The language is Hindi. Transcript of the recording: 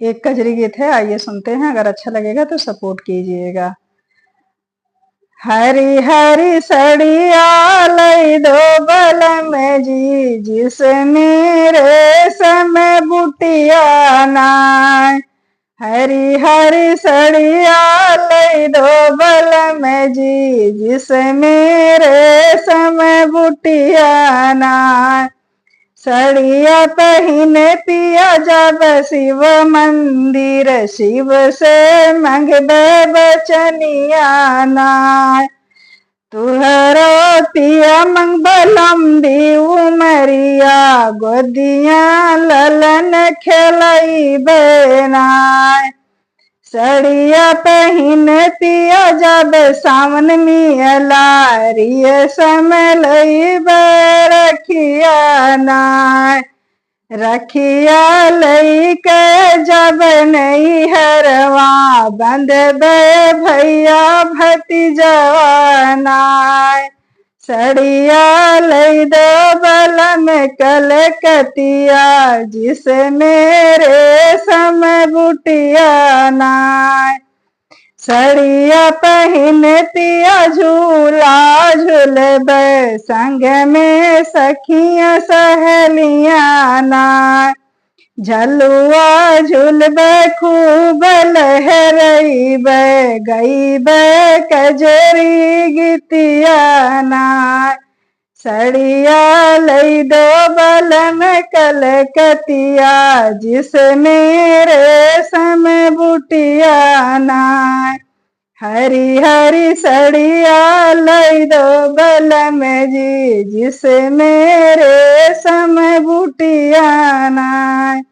एक कजरी गीत है, आइए सुनते हैं। अगर अच्छा लगेगा तो सपोर्ट कीजिएगा। हरी हरी सड़िया लई दो बलम जी, जिसमें रेशम बुटिया नाय। हरी हरी सड़िया लई दो बलम जी, जिसमें रेशम बुटिया नाय। सड़िया पहने पिया जब शिव मंदिर, शिव से मंगबे बचनिया नाय। तुहरो पिया मंगब लंबी उमरिया, गोदिया ललन खेलई नाय। सड़िया पहन पिया जब सावन मियला, रिय समय लई रखिया नाय। रखिया लई के जब नहीं हरवा, बंद बे भैया भतीजवा नाय। सड़िया लई दो बलम कलकतिया, जिसमें रेशम बुटिया नाय। सड़िया पहन पिया झूला झूलबे, संग में सखियां सहेलियां नाय। झलुआ झूलबे खूब लहरइबे, गईबे कजरी गीतिया नाय। सड़िया लई दो बलम कलकतिया, जिसमें रेशम बुटिया नाय। हरी हरी सड़िया लई दो बलम जी, जिसमें रेशम बुटिया नाय।